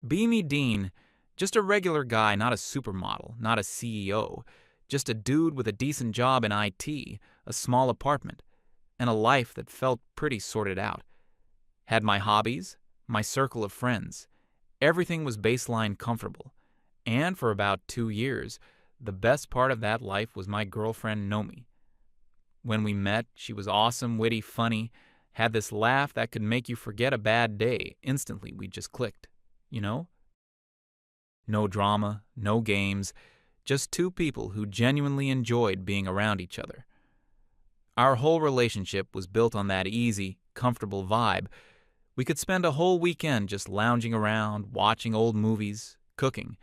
Beamy Dean, just a regular guy, not a supermodel, not a CEO, just a dude with a decent job in IT, a small apartment, and a life that felt pretty sorted out. Had my hobbies, my circle of friends. Everything was baseline comfortable. And for about 2 years, the best part of that life was my girlfriend Nomi. When we met, she was awesome, witty, funny, had this laugh that could make you forget a bad day. Instantly, we just clicked. You know? No drama, no games, just two people who genuinely enjoyed being around each other. Our whole relationship was built on that easy, comfortable vibe. We could spend a whole weekend just lounging around, watching old movies, cooking,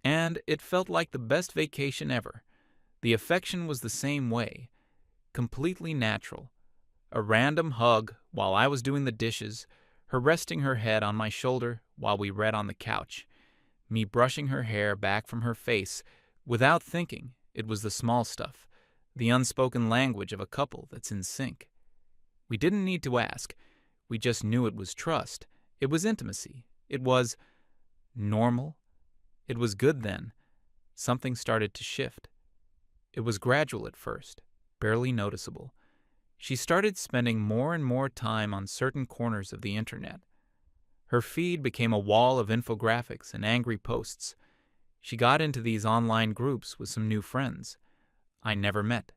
and it felt like the best vacation ever. The affection was the same way, completely natural. A random hug while I was doing the dishes, her resting her head on my shoulder while we read on the couch, me brushing her hair back from her face. Without thinking, it was the small stuff, the unspoken language of a couple that's in sync. We didn't need to ask. We just knew it was trust. It was intimacy. It was normal. It was good then. Something started to shift. It was gradual at first, barely noticeable. She started spending more and more time on certain corners of the internet. Her feed became a wall of infographics and angry posts. She got into these online groups with some new friends I never met.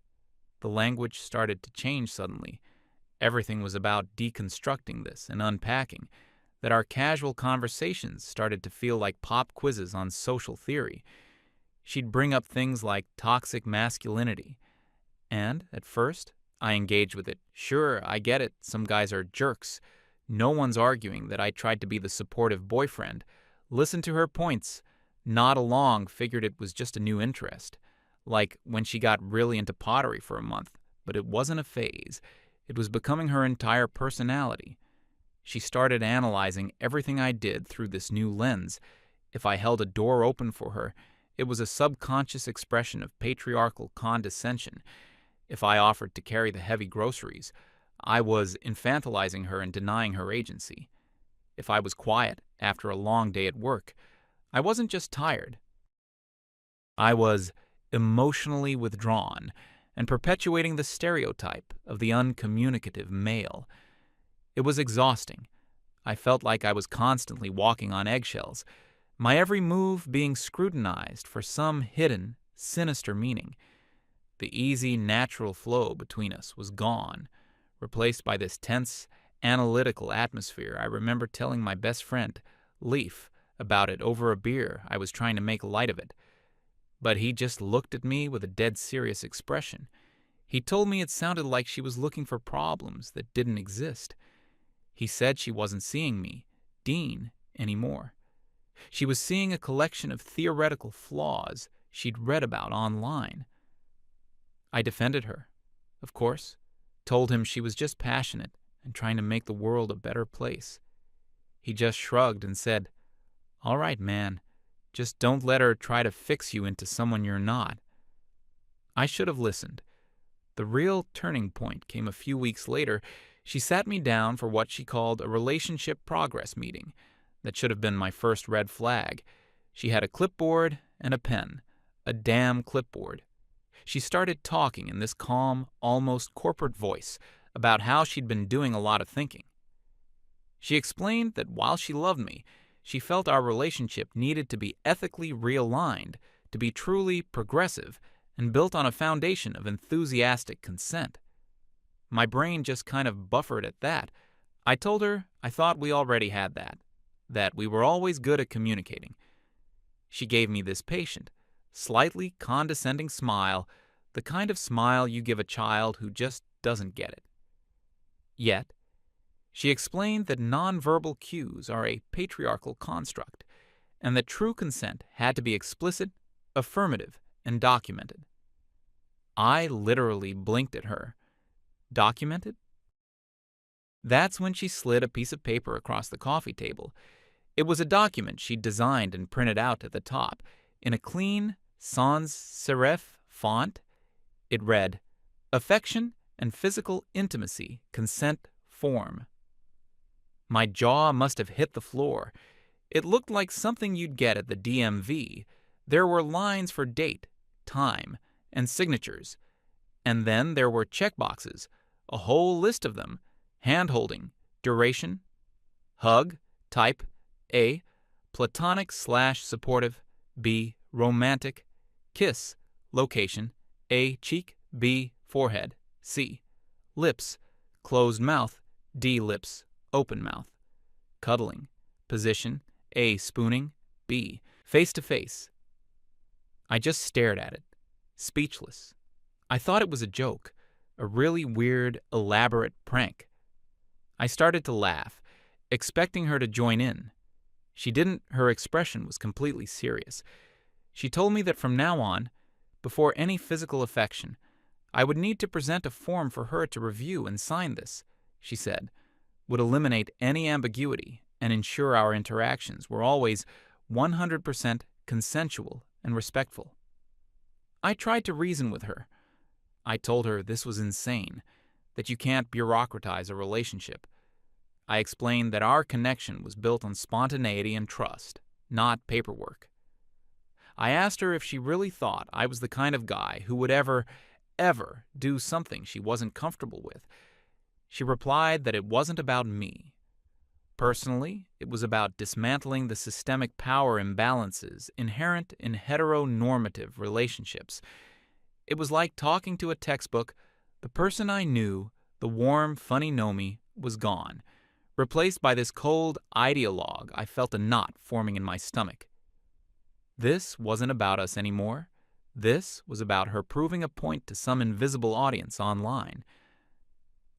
The language started to change suddenly. Everything was about deconstructing this and unpacking, that our casual conversations started to feel like pop quizzes on social theory. She'd bring up things like toxic masculinity. And, at first, I engaged with it. Sure, I get it, some guys are jerks. No one's arguing that I tried to be the supportive boyfriend. Listened to her points. Nod along, figured it was just a new interest. Like when she got really into pottery for a month. But it wasn't a phase. It was becoming her entire personality. She started analyzing everything I did through this new lens. If I held a door open for her, it was a subconscious expression of patriarchal condescension. If I offered to carry the heavy groceries, I was infantilizing her and denying her agency. If I was quiet after a long day at work, I wasn't just tired. I was emotionally withdrawn and perpetuating the stereotype of the uncommunicative male. It was exhausting. I felt like I was constantly walking on eggshells, my every move being scrutinized for some hidden, sinister meaning. The easy, natural flow between us was gone, replaced by this tense, analytical atmosphere. I remember telling my best friend, Leaf, about it over a beer. I was trying to make light of it. But he just looked at me with a dead serious expression. He told me it sounded like she was looking for problems that didn't exist. He said she wasn't seeing me, Dean, anymore. She was seeing a collection of theoretical flaws she'd read about online. I defended her, of course, told him she was just passionate and trying to make the world a better place. He just shrugged and said, "All right, man, just don't let her try to fix you into someone you're not." I should have listened. The real turning point came a few weeks later. She sat me down for what she called a relationship progress meeting. That should have been my first red flag. She had a clipboard and a pen, a damn clipboard. She started talking in this calm, almost corporate voice about how she'd been doing a lot of thinking. She explained that while she loved me, she felt our relationship needed to be ethically realigned, to be truly progressive, and built on a foundation of enthusiastic consent. My brain just kind of buffered at that. I told her I thought we already had that we were always good at communicating. She gave me this patient, slightly condescending smile, the kind of smile you give a child who just doesn't get it. Yet, she explained that nonverbal cues are a patriarchal construct, and that true consent had to be explicit, affirmative, and documented. I literally blinked at her. Documented? That's when she slid a piece of paper across the coffee table. It was a document she'd designed and printed out at the top. In a clean, sans serif font, it read, "Affection and physical intimacy consent form." My jaw must have hit the floor. It looked like something you'd get at the DMV. There were lines for date, time, and signatures. And then there were checkboxes, a whole list of them: hand-holding, duration, hug, type, A, platonic/supportive, B, romantic, kiss, location, A, cheek, B, forehead, C, lips, closed mouth, D, lips, open mouth, cuddling, position, A, spooning, B, face-to-face. I just stared at it, speechless. I thought it was a joke, a really weird, elaborate prank. I started to laugh, expecting her to join in. She didn't. Her expression was completely serious. She told me that from now on, before any physical affection, I would need to present a form for her to review and sign. This, she said, would eliminate any ambiguity and ensure our interactions were always 100% consensual and respectful. I tried to reason with her. I told her this was insane, that you can't bureaucratize a relationship. I explained that our connection was built on spontaneity and trust, not paperwork. I asked her if she really thought I was the kind of guy who would ever do something she wasn't comfortable with. She replied that it wasn't about me. Personally, it was about dismantling the systemic power imbalances inherent in heteronormative relationships. It was like talking to a textbook. The person I knew, the warm, funny Nomi, was gone, replaced by this cold ideologue. I felt a knot forming in my stomach. This wasn't about us anymore. This was about her proving a point to some invisible audience online.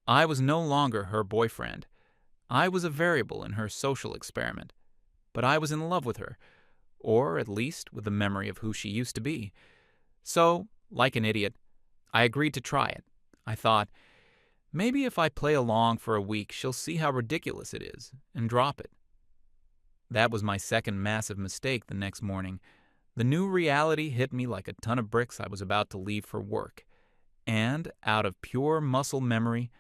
I was no longer her boyfriend. I was a variable in her social experiment. But I was in love with her, or at least with the memory of who she used to be. So, like an idiot, I agreed to try it. I thought, maybe if I play along for a week, she'll see how ridiculous it is and drop it. That was my second massive mistake the next morning. The new reality hit me like a ton of bricks. I was about to leave for work. And, out of pure muscle memory,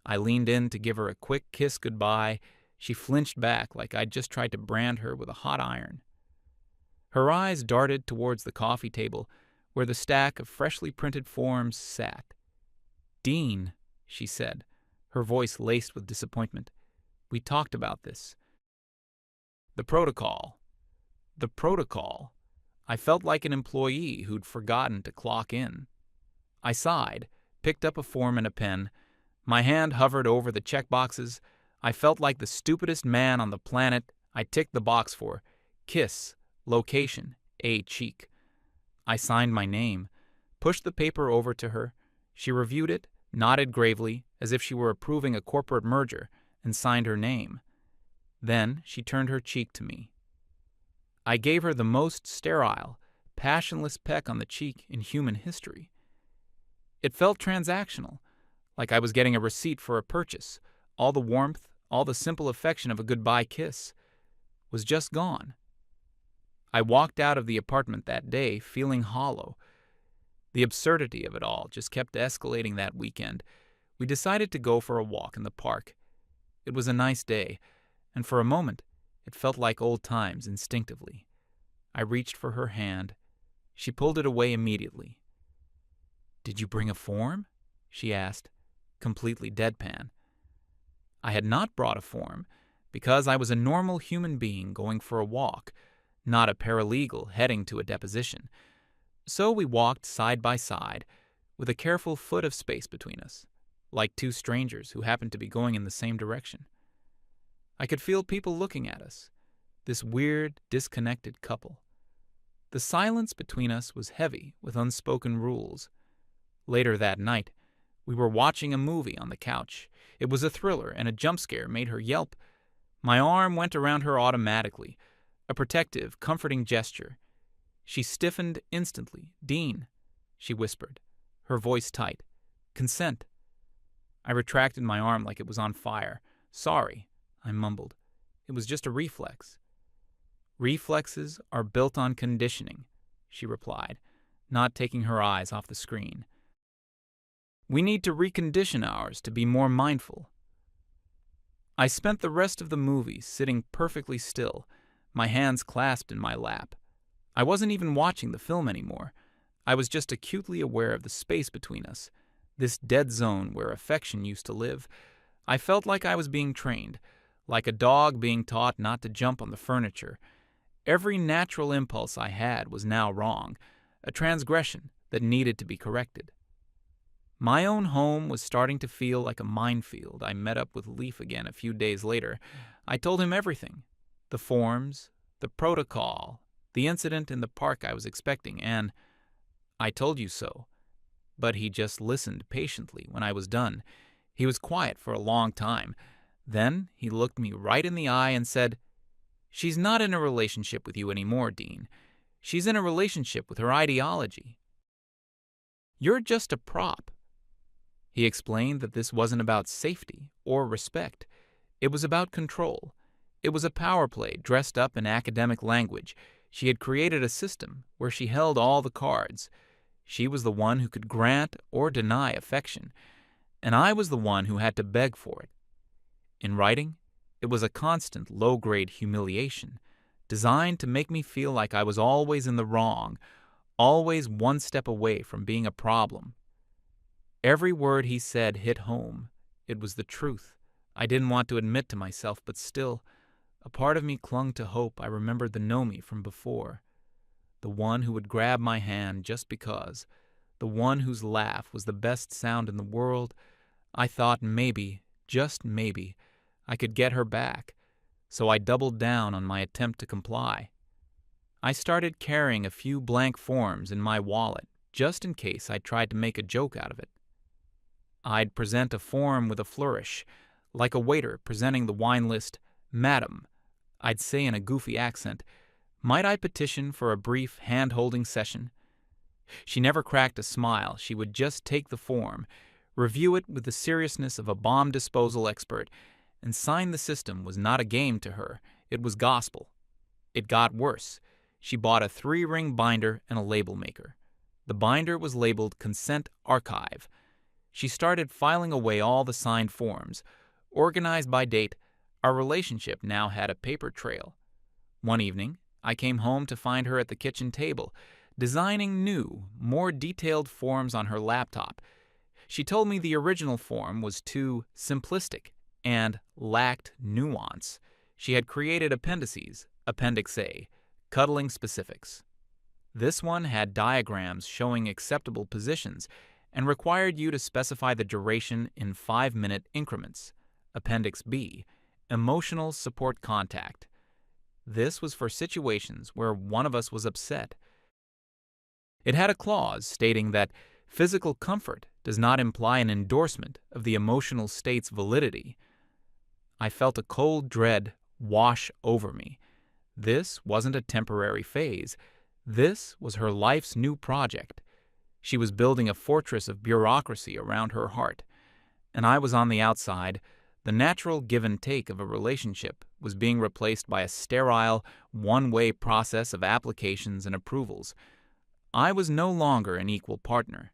I leaned in to give her a quick kiss goodbye. She flinched back like I'd just tried to brand her with a hot iron. Her eyes darted towards the coffee table, where the stack of freshly printed forms sat. "Dean," she said, her voice laced with disappointment. "We talked about this. The protocol. The protocol." I felt like an employee who'd forgotten to clock in. I sighed, picked up a form and a pen. My hand hovered over the checkboxes. I felt like the stupidest man on the planet. I ticked the box for kiss, location, A, cheek. I signed my name, pushed the paper over to her. She reviewed it, nodded gravely, as if she were approving a corporate merger, and signed her name. Then she turned her cheek to me. I gave her the most sterile, passionless peck on the cheek in human history. It felt transactional, like I was getting a receipt for a purchase. All the warmth, all the simple affection of a goodbye kiss was just gone. I walked out of the apartment that day feeling hollow. The absurdity of it all just kept escalating that weekend. We decided to go for a walk in the park. It was a nice day, and for a moment, it felt like old times instinctively. I reached for her hand. She pulled it away immediately. "Did you bring a form?" she asked, completely deadpan. I had not brought a form, because I was a normal human being going for a walk, not a paralegal heading to a deposition. So we walked side by side, with a careful foot of space between us, like two strangers who happened to be going in the same direction. I could feel people looking at us, this weird, disconnected couple. The silence between us was heavy with unspoken rules. Later that night, we were watching a movie on the couch. It was a thriller, and a jump scare made her yelp. My arm went around her automatically, a protective, comforting gesture. She stiffened instantly. "Dean," she whispered, her voice tight. "Consent." I retracted my arm like it was on fire. "Sorry," I mumbled. "It was just a reflex." "Reflexes are built on conditioning," she replied, not taking her eyes off the screen. "We need to recondition ours to be more mindful." I spent the rest of the movie sitting perfectly still, my hands clasped in my lap. I wasn't even watching the film anymore. I was just acutely aware of the space between us, this dead zone where affection used to live. I felt like I was being trained, like a dog being taught not to jump on the furniture. Every natural impulse I had was now wrong, a transgression that needed to be corrected. My own home was starting to feel like a minefield. I met up with Leaf again a few days later. I told him everything: the forms, the protocol, the incident in the park I was expecting, and "I told you so." But he just listened patiently when I was done. He was quiet for a long time. Then he looked me right in the eye and said, "She's not in a relationship with you anymore, Dean. She's in a relationship with her ideology. You're just a prop." He explained that this wasn't about safety or respect. It was about control. It was a power play dressed up in academic language. She had created a system where she held all the cards. She was the one who could grant or deny affection, and I was the one who had to beg for it. In writing, it was a constant low-grade humiliation, designed to make me feel like I was always in the wrong, always one step away from being a problem. Every word he said hit home. It was the truth. I didn't want to admit to myself, but still, a part of me clung to hope. I remembered the Nomi from before, the one who would grab my hand just because, the one whose laugh was the best sound in the world. I thought maybe, just maybe, I could get her back, so I doubled down on my attempt to comply. I started carrying a few blank forms in my wallet, just in case I tried to make a joke out of it. I'd present a form with a flourish, like a waiter presenting the wine list. "Madam," I'd say in a goofy accent, "might I petition for a brief hand-holding session?" She never cracked a smile. She would just take the form, review it with the seriousness of a bomb disposal expert, and sign. The system was not a game to her. It was gospel. It got worse. She bought a 3-ring binder and a label maker. The binder was labeled Consent Archive. She started filing away all the signed forms. Organized by date, our relationship now had a paper trail. One evening, I came home to find her at the kitchen table, designing new, more detailed forms on her laptop. She told me the original form was too simplistic and lacked nuance. She had created appendices, Appendix A, cuddling specifics. This one had diagrams showing acceptable positions and required you to specify the duration in 5-minute increments. Appendix B, emotional support contact. This was for situations where one of us was upset. It had a clause stating that physical comfort does not imply an endorsement of the emotional state's validity. I felt a cold dread wash over me. This wasn't a temporary phase. This was her life's new project. She was building a fortress of bureaucracy around her heart, and I was on the outside. The natural give and take of a relationship was being replaced by a sterile, one-way process of applications and approvals. I was no longer an equal partner.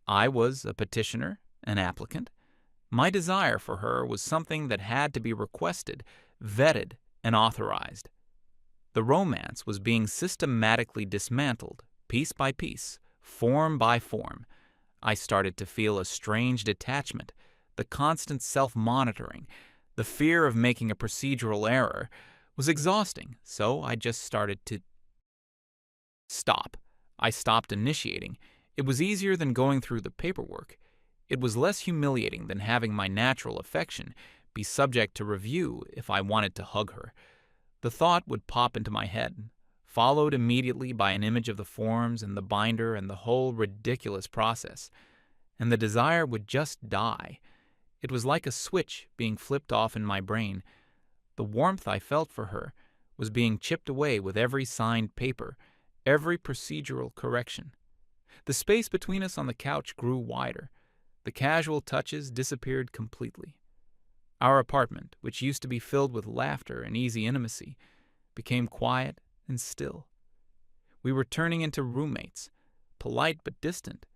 I was a petitioner, an applicant. My desire for her was something that had to be requested, vetted, and authorized. The romance was being systematically dismantled, piece by piece, form by form. I started to feel a strange detachment, the constant self-monitoring, the fear of making a procedural error was exhausting, so I just started to stop. I stopped initiating. It was easier than going through the paperwork. It was less humiliating than having my natural affection be subject to review if I wanted to hug her. The thought would pop into my head, followed immediately by an image of the forms and the binder and the whole ridiculous process, and the desire would just die. It was like a switch being flipped off in my brain. The warmth I felt for her was being chipped away with every signed paper, every procedural correction. The space between us on the couch grew wider. The casual touches disappeared completely. Our apartment, which used to be filled with laughter and easy intimacy, became quiet and still. We were turning into roommates, polite but distant.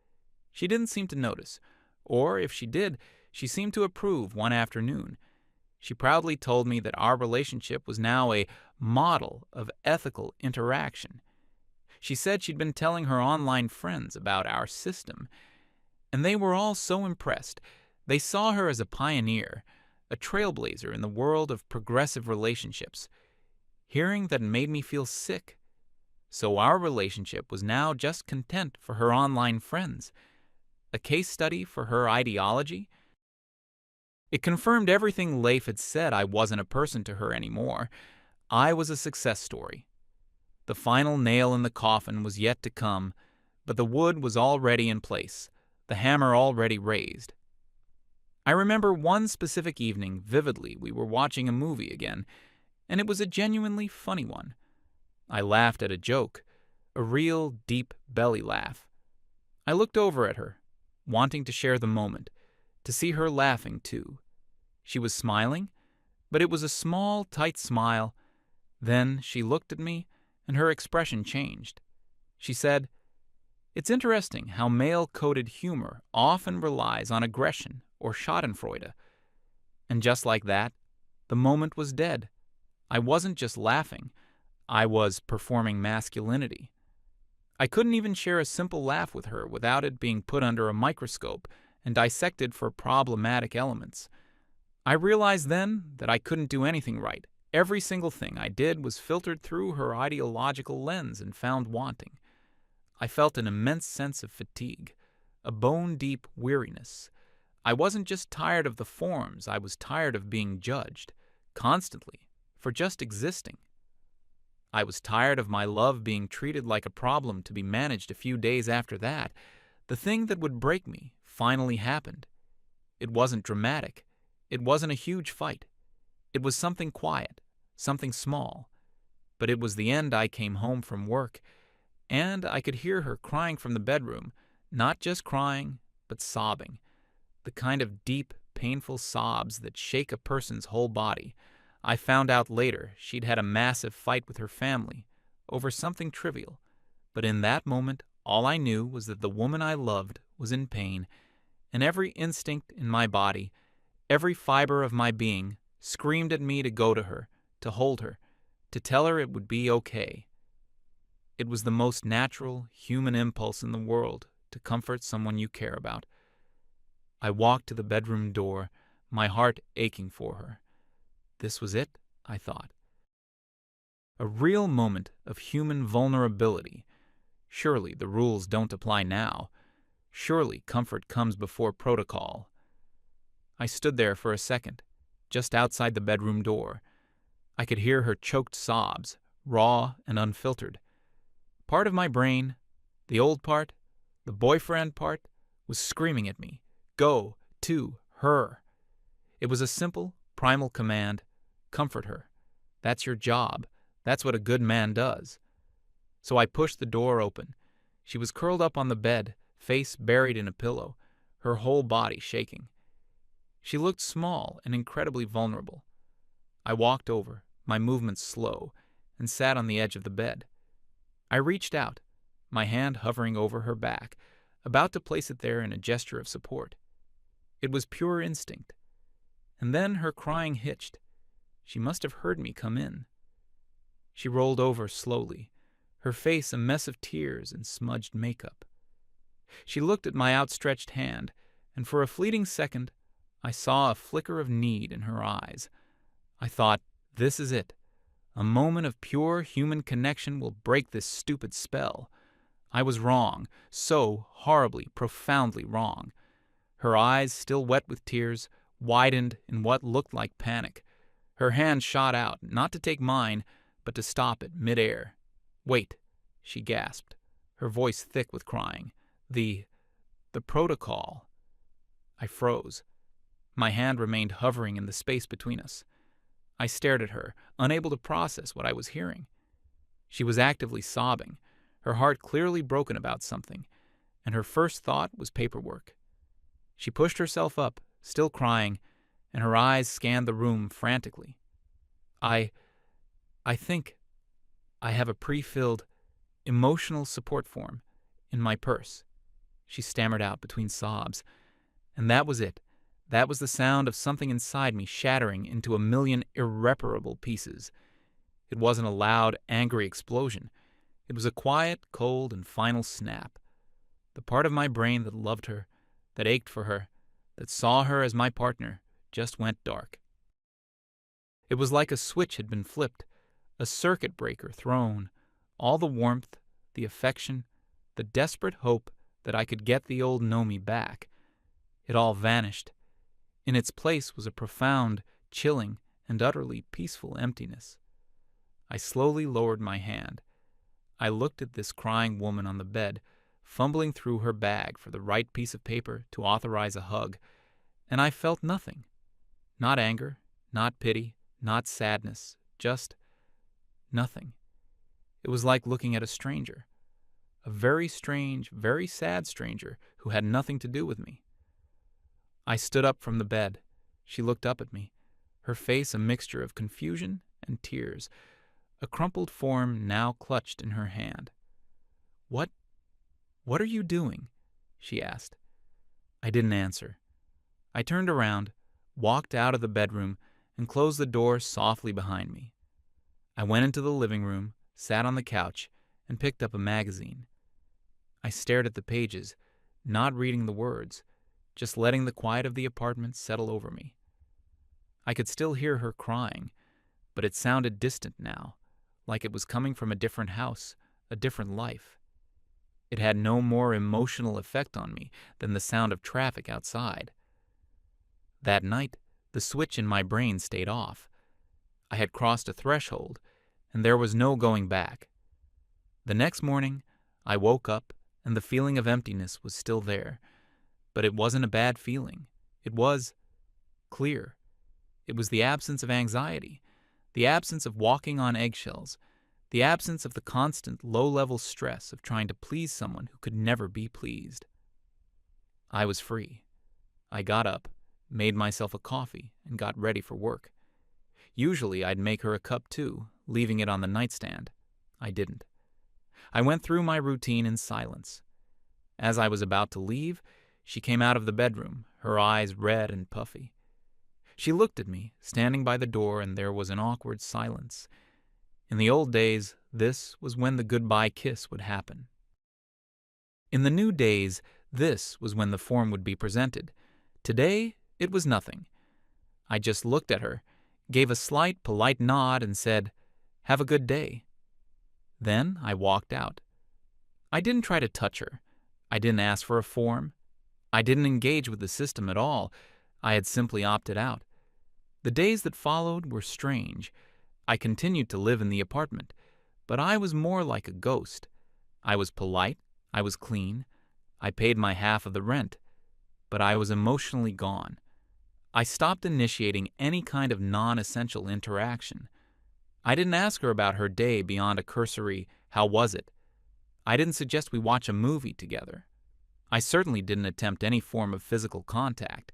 She didn't seem to notice, or if she did, she seemed to approve one afternoon. She proudly told me that our relationship was now a model of ethical interaction. She said she'd been telling her online friends about our system, and they were all so impressed. They saw her as a pioneer, a trailblazer in the world of progressive relationships. Hearing that made me feel sick. So our relationship was now just content for her online friends, a case study for her ideology. It confirmed everything Leif had said. I wasn't a person to her anymore. I was a success story. The final nail in the coffin was yet to come, but the wood was already in place, the hammer already raised. I remember one specific evening vividly. We were watching a movie again, and it was a genuinely funny one. I laughed at a joke, a real deep belly laugh. I looked over at her, wanting to share the moment, to see her laughing too. She was smiling, but it was a small, tight smile. Then she looked at me, and her expression changed. She said, "It's interesting how male-coded humor often relies on aggression or schadenfreude." And just like that, the moment was dead. I wasn't just laughing. I was performing masculinity. I couldn't even share a simple laugh with her without it being put under a microscope and dissected for problematic elements. I realized then that I couldn't do anything right. Every single thing I did was filtered through her ideological lens and found wanting. I felt an immense sense of fatigue, a bone-deep weariness. I wasn't just tired of the forms, I was tired of being judged, constantly, for just existing. I was tired of my love being treated like a problem to be managed a few days after that. The thing that would break me finally happened. It wasn't dramatic. It wasn't a huge fight. It was something quiet, something small. But it was the end. I came home from work, and I could hear her crying from the bedroom, not just crying, but sobbing. The kind of deep, painful sobs that shake a person's whole body. I found out later she'd had a massive fight with her family over something trivial, but in that moment all I knew was that the woman I loved was in pain, and every instinct in my body, every fiber of my being, screamed at me to go to her, to hold her, to tell her it would be okay. It was the most natural, human impulse in the world to comfort someone you care about. I walked to the bedroom door, my heart aching for her. This was it, I thought. A real moment of human vulnerability. Surely the rules don't apply now. Surely comfort comes before protocol. I stood there for a second, just outside the bedroom door. I could hear her choked sobs, raw and unfiltered. Part of my brain, the old part, the boyfriend part, was screaming at me, "Go to her." It was a simple, primal command. Comfort her. That's your job. That's what a good man does. So I pushed the door open. She was curled up on the bed, face buried in a pillow, her whole body shaking. She looked small and incredibly vulnerable. I walked over, my movements slow, and sat on the edge of the bed. I reached out, my hand hovering over her back, about to place it there in a gesture of support. It was pure instinct. And then her crying hitched. She must have heard me come in. She rolled over slowly, her face a mess of tears and smudged makeup. She looked at my outstretched hand, and for a fleeting second, I saw a flicker of need in her eyes. I thought, this is it. A moment of pure human connection will break this stupid spell. I was wrong, so horribly, profoundly wrong. Her eyes, still wet with tears, widened in what looked like panic. Her hand shot out, not to take mine, but to stop it mid-air. "Wait," she gasped, her voice thick with crying. The protocol." I froze. My hand remained hovering in the space between us. I stared at her, unable to process what I was hearing. She was actively sobbing, her heart clearly broken about something, and her first thought was paperwork. She pushed herself up, still crying, and her eyes scanned the room frantically. I think I have a pre-filled emotional support form in my purse," she stammered out between sobs. And that was it. That was the sound of something inside me shattering into a million irreparable pieces. It wasn't a loud, angry explosion. It was a quiet, cold, and final snap. The part of my brain that loved her, that ached for her, that saw her as my partner, just went dark. It was like a switch had been flipped, a circuit breaker thrown. All the warmth, the affection, the desperate hope that I could get the old Nomi back. It all vanished. In its place was a profound, chilling, and utterly peaceful emptiness. I slowly lowered my hand. I looked at this crying woman on the bed, fumbling through her bag for the right piece of paper to authorize a hug, and I felt nothing. Not anger, not pity, not sadness, just nothing. It was like looking at a stranger, a very strange, very sad stranger who had nothing to do with me. I stood up from the bed. She looked up at me, her face a mixture of confusion and tears, a crumpled form now clutched in her hand. What are you doing?" she asked. I didn't answer. I turned around, walked out of the bedroom, and closed the door softly behind me. I went into the living room, sat on the couch, and picked up a magazine. I stared at the pages, not reading the words, just letting the quiet of the apartment settle over me. I could still hear her crying, but it sounded distant now, like it was coming from a different house, a different life. It had no more emotional effect on me than the sound of traffic outside. That night, the switch in my brain stayed off. I had crossed a threshold, and there was no going back. The next morning, I woke up, and the feeling of emptiness was still there. But it wasn't a bad feeling. It was clear. It was the absence of anxiety, the absence of walking on eggshells, the absence of the constant low-level stress of trying to please someone who could never be pleased. I was free. I got up, made myself a coffee, and got ready for work. Usually I'd make her a cup too, leaving it on the nightstand. I didn't. I went through my routine in silence. As I was about to leave, she came out of the bedroom, her eyes red and puffy. She looked at me, standing by the door, and there was an awkward silence. In the old days, this was when the goodbye kiss would happen. In the new days, this was when the form would be presented. Today, it was nothing. I just looked at her, gave a slight, polite nod, and said, "Have a good day." Then I walked out. I didn't try to touch her. I didn't ask for a form. I didn't engage with the system at all. I had simply opted out. The days that followed were strange. I continued to live in the apartment, but I was more like a ghost. I was polite. I was clean. I paid my half of the rent, but I was emotionally gone. I stopped initiating any kind of non-essential interaction. I didn't ask her about her day beyond a cursory, "How was it?" I didn't suggest we watch a movie together. I certainly didn't attempt any form of physical contact.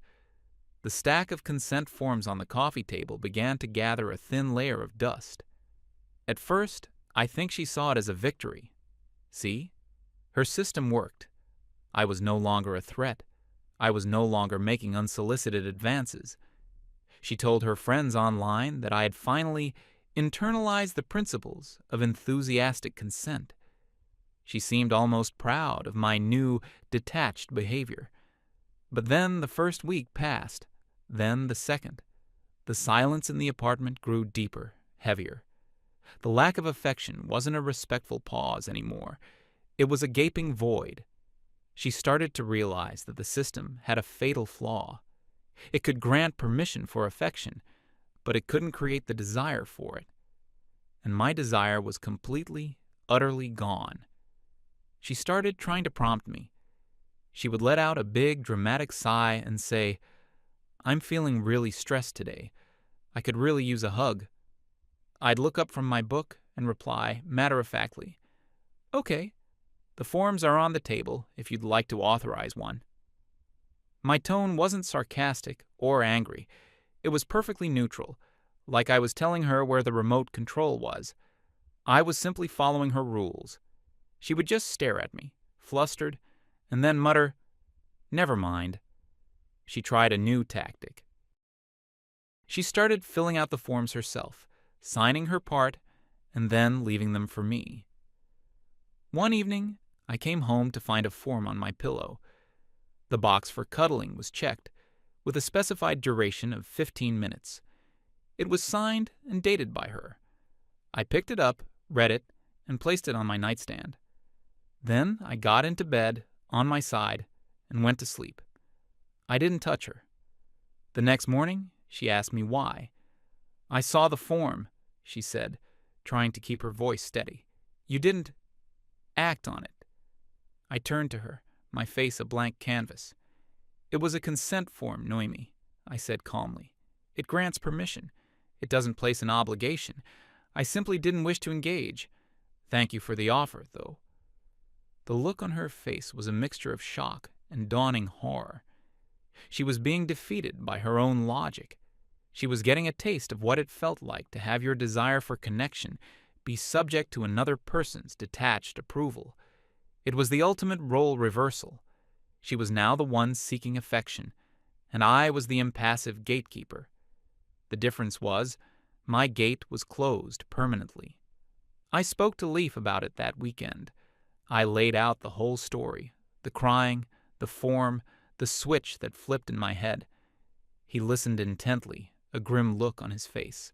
The stack of consent forms on the coffee table began to gather a thin layer of dust. At first, I think she saw it as a victory. See? Her system worked. I was no longer a threat. I was no longer making unsolicited advances. She told her friends online that I had finally internalized the principles of enthusiastic consent. She seemed almost proud of my new, detached behavior. But then the first week passed, then the second. The silence in the apartment grew deeper, heavier. The lack of affection wasn't a respectful pause anymore. It was a gaping void. She started to realize that the system had a fatal flaw. It could grant permission for affection, but it couldn't create the desire for it. And my desire was completely, utterly gone. She started trying to prompt me. She would let out a big, dramatic sigh and say, "I'm feeling really stressed today. I could really use a hug." I'd look up from my book and reply, matter-of-factly, "Okay, the forms are on the table if you'd like to authorize one." My tone wasn't sarcastic or angry. It was perfectly neutral, like I was telling her where the remote control was. I was simply following her rules. She would just stare at me, flustered, and then mutter, "Never mind." she tried a new tactic. She started filling out the forms herself, signing her part, and then leaving them for me. One evening, I came home to find a form on my pillow. The box for cuddling was checked, with a specified duration of 15 minutes. It was signed and dated by her. I picked it up, read it, and placed it on my nightstand. Then I got into bed, on my side, and went to sleep. I didn't touch her. The next morning, she asked me why. "I saw the form," she said, trying to keep her voice steady. "You didn't act on it." I turned to her, my face a blank canvas. "It was a consent form, Noemi," I said calmly. "It grants permission. It doesn't place an obligation. I simply didn't wish to engage. Thank you for the offer, though." The look on her face was a mixture of shock and dawning horror. She was being defeated by her own logic. She was getting a taste of what it felt like to have your desire for connection be subject to another person's detached approval. It was the ultimate role reversal. She was now the one seeking affection, and I was the impassive gatekeeper. The difference was, my gate was closed permanently. I spoke to Leaf about it that weekend. I laid out the whole story, the crying, the form, the switch that flipped in my head. He listened intently, a grim look on his face.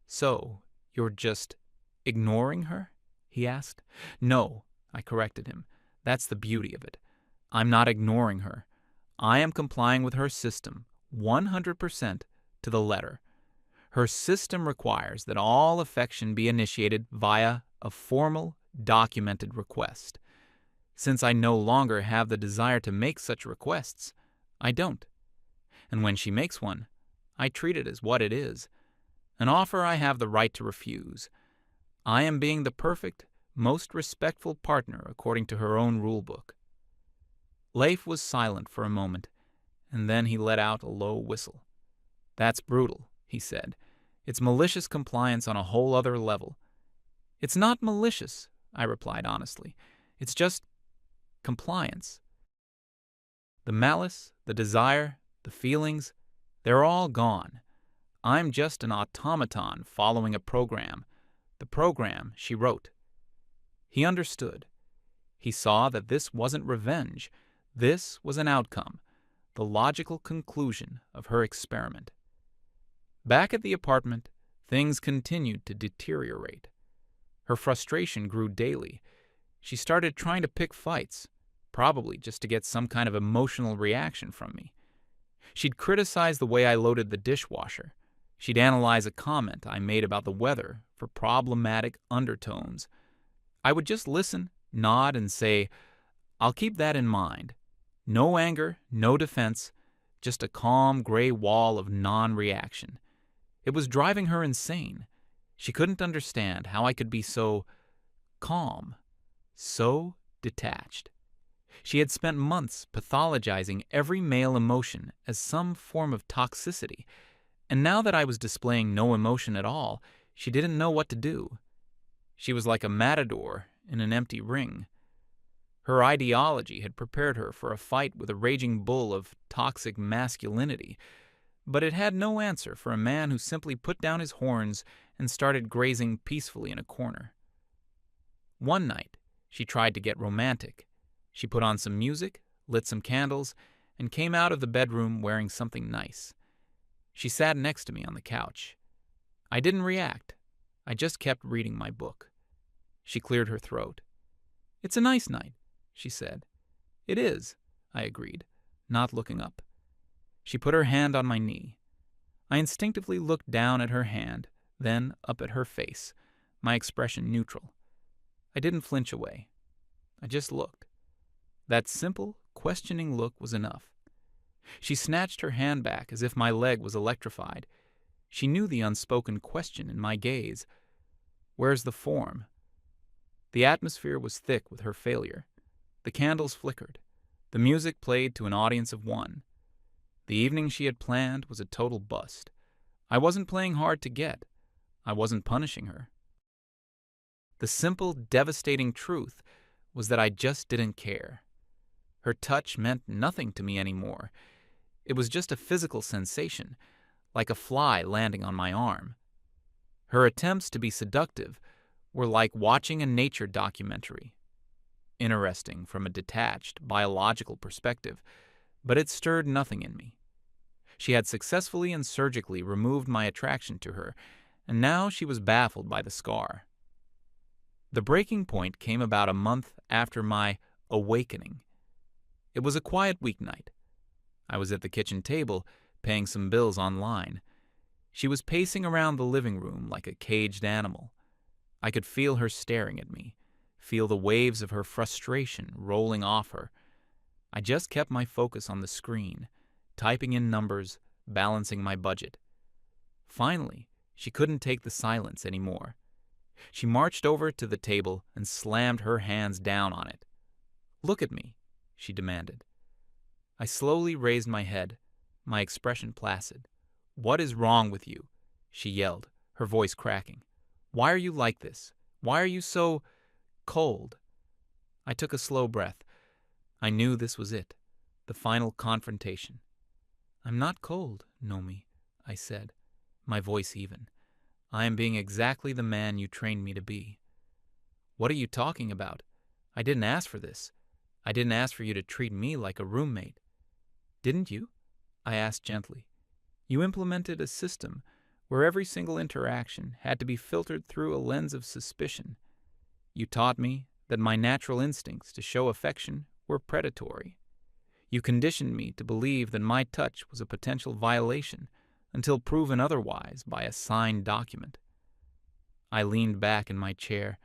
"So, you're just ignoring her?" he asked. "No," I corrected him. "That's the beauty of it. I'm not ignoring her. I am complying with her system, 100% to the letter. Her system requires that all affection be initiated via a formal, documented request. Since I no longer have the desire to make such requests, I don't. And when she makes one, I treat it as what it is, an offer I have the right to refuse. I am being the perfect, most respectful partner according to her own rulebook." Leif was silent for a moment, and then he let out a low whistle. "That's brutal," he said. "It's malicious compliance on a whole other level." "It's not malicious," I replied honestly. "It's just compliance. The malice, the desire, the feelings, they're all gone. I'm just an automaton following a program, the program she wrote." He understood. He saw that this wasn't revenge. This was an outcome, the logical conclusion of her experiment. Back at the apartment, things continued to deteriorate. Her frustration grew daily. She started trying to pick fights, probably just to get some kind of emotional reaction from me. She'd criticize the way I loaded the dishwasher. She'd analyze a comment I made about the weather for problematic undertones. I would just listen, nod, and say, "I'll keep that in mind." No anger, no defense, just a calm gray wall of non-reaction. It was driving her insane. She couldn't understand how I could be so calm, so detached. She had spent months pathologizing every male emotion as some form of toxicity, and now that I was displaying no emotion at all, she didn't know what to do. She was like a matador in an empty ring. Her ideology had prepared her for a fight with a raging bull of toxic masculinity, but it had no answer for a man who simply put down his horns and started grazing peacefully in a corner. One night, she tried to get romantic. She put on some music, lit some candles, and came out of the bedroom wearing something nice. She sat next to me on the couch. I didn't react. I just kept reading my book. She cleared her throat. "It's a nice night," she said. "It is," I agreed, not looking up. She put her hand on my knee. I instinctively looked down at her hand, then up at her face, my expression neutral. I didn't flinch away. I just looked. That simple, questioning look was enough. She snatched her hand back as if my leg was electrified. She knew the unspoken question in my gaze. "Where's the form?" The atmosphere was thick with her failure. The candles flickered. The music played to an audience of one. The evening she had planned was a total bust. I wasn't playing hard to get. I wasn't punishing her. The simple, devastating truth was that I just didn't care. Her touch meant nothing to me anymore. It was just a physical sensation, like a fly landing on my arm. Her attempts to be seductive were like watching a nature documentary. Interesting from a detached, biological perspective, but it stirred nothing in me. She had successfully and surgically removed my attraction to her, and now she was baffled by the scar. The breaking point came about a month after my awakening. It was a quiet weeknight. I was at the kitchen table, paying some bills online. She was pacing around the living room like a caged animal. I could feel her staring at me, feel the waves of her frustration rolling off her. I just kept my focus on the screen, typing in numbers, balancing my budget. Finally, she couldn't take the silence anymore. She marched over to the table and slammed her hands down on it. "Look at me," she demanded. I slowly raised my head, my expression placid. "What is wrong with you?" she yelled, her voice cracking. "Why are you like this? Why are you so cold?" I took a slow breath. I knew this was it, the final confrontation. "I'm not cold, Nomi," I said, my voice even. "I am being exactly the man you trained me to be." "What are you talking about? I didn't ask for this. I didn't ask for you to treat me like a roommate." "Didn't you?" I asked gently. "You implemented a system where every single interaction had to be filtered through a lens of suspicion. You taught me that my natural instincts to show affection were predatory. You conditioned me to believe that my touch was a potential violation until proven otherwise by a signed document." I leaned back in my chair,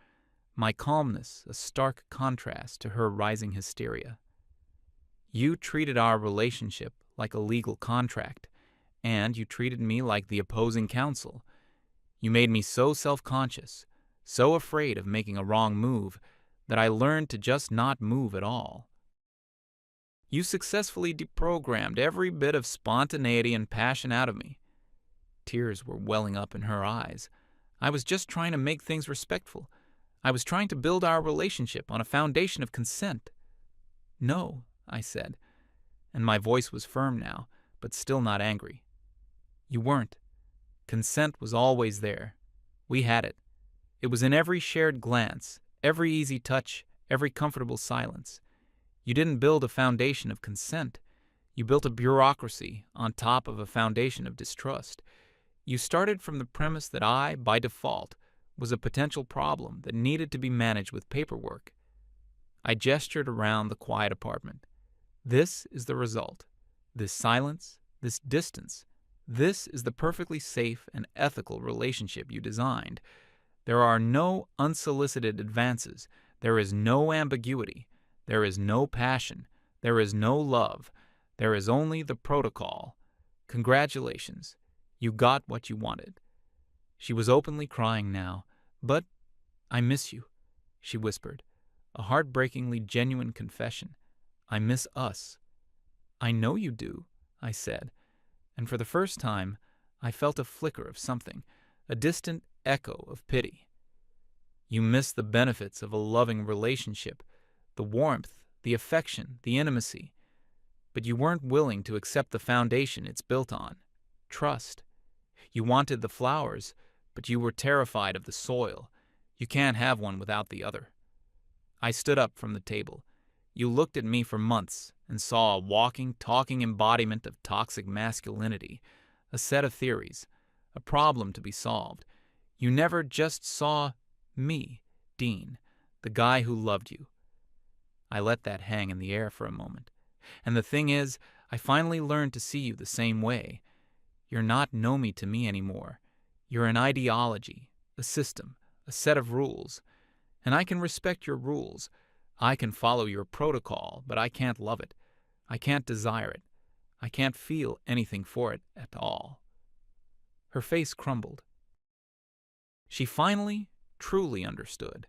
my calmness a stark contrast to her rising hysteria. "You treated our relationship like a legal contract, and you treated me like the opposing counsel. You made me so self-conscious, so afraid of making a wrong move, that I learned to just not move at all. You successfully deprogrammed every bit of spontaneity and passion out of me." Tears were welling up in her eyes. "I was just trying to make things respectful. I was trying to build our relationship on a foundation of consent." "No," I said, and my voice was firm now, but still not angry. "You weren't. Consent was always there. We had it. It was in every shared glance, every easy touch, every comfortable silence. You didn't build a foundation of consent. You built a bureaucracy on top of a foundation of distrust. You started from the premise that I, by default, was a potential problem that needed to be managed with paperwork." I gestured around the quiet apartment. "This is the result. This silence, this distance. This is the perfectly safe and ethical relationship you designed. There are no unsolicited advances. There is no ambiguity. There is no passion. There is no love. There is only the protocol. Congratulations. You got what you wanted." She was openly crying now. "But I miss you," she whispered, a heartbreakingly genuine confession. "I miss us." "I know you do," I said, and for the first time I felt a flicker of something, a distant echo of pity. "You miss the benefits of a loving relationship, the warmth, the affection, the intimacy. But you weren't willing to accept the foundation it's built on, trust. You wanted the flowers, but you were terrified of the soil. You can't have one without the other." I stood up from the table. "You looked at me for months and saw a walking, talking embodiment of toxic masculinity, a set of theories, a problem to be solved. You never just saw me, Dean, the guy who loved you." I let that hang in the air for a moment. "And the thing is, I finally learned to see you the same way. You're not Nomi to me anymore. You're an ideology, a system, a set of rules. And I can respect your rules. I can follow your protocol, but I can't love it. I can't desire it. I can't feel anything for it at all." Her face crumbled. She finally, truly understood.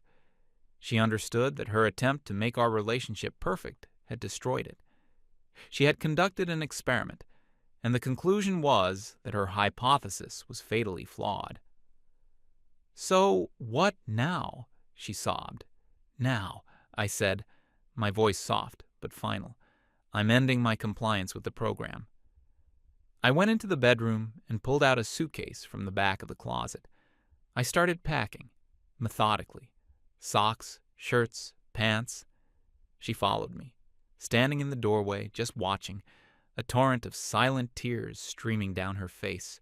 She understood that her attempt to make our relationship perfect had destroyed it. She had conducted an experiment, and the conclusion was that her hypothesis was fatally flawed. "So what now?" she sobbed. "Now," I said, my voice soft but final. "I'm ending my compliance with the program. I went into the bedroom and pulled out a suitcase from the back of the closet. I started packing, methodically. Socks, shirts, pants. She followed me, standing in the doorway, just watching, a torrent of silent tears streaming down her face.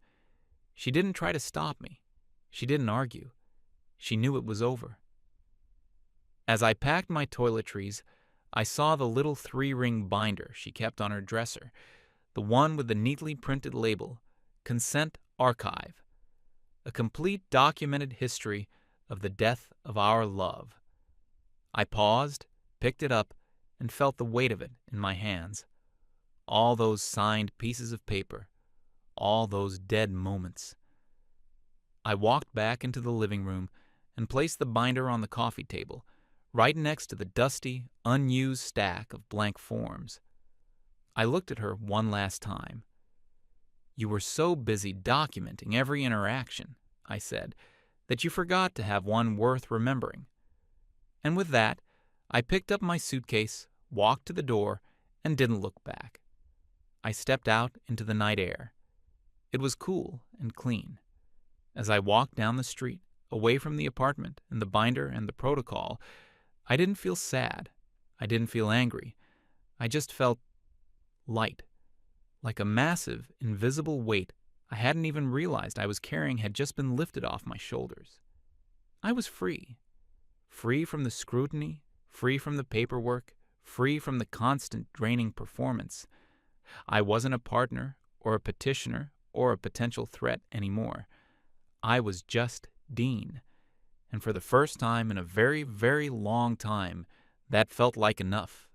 She didn't try to stop me. She didn't argue. She knew it was over. As I packed my toiletries, I saw the little 3-ring binder she kept on her dresser, the one with the neatly printed label, Consent Archive, a complete documented history of the death of our love. I paused, picked it up, and felt the weight of it in my hands. All those signed pieces of paper, all those dead moments. I walked back into the living room and placed the binder on the coffee table, right next to the dusty, unused stack of blank forms. I looked at her one last time. "You were so busy documenting every interaction," I said, "that you forgot to have one worth remembering." And with that, I picked up my suitcase, walked to the door, and didn't look back. I stepped out into the night air. It was cool and clean. As I walked down the street, away from the apartment and the binder and the protocol, I didn't feel sad. I didn't feel angry. I just felt light, like a massive, invisible weight I hadn't even realized I was carrying had just been lifted off my shoulders. I was free. Free from the scrutiny, free from the paperwork, free from the constant draining performance. I wasn't a partner or a petitioner or a potential threat anymore. I was just Dean. And for the first time in a very, very long time, that felt like enough.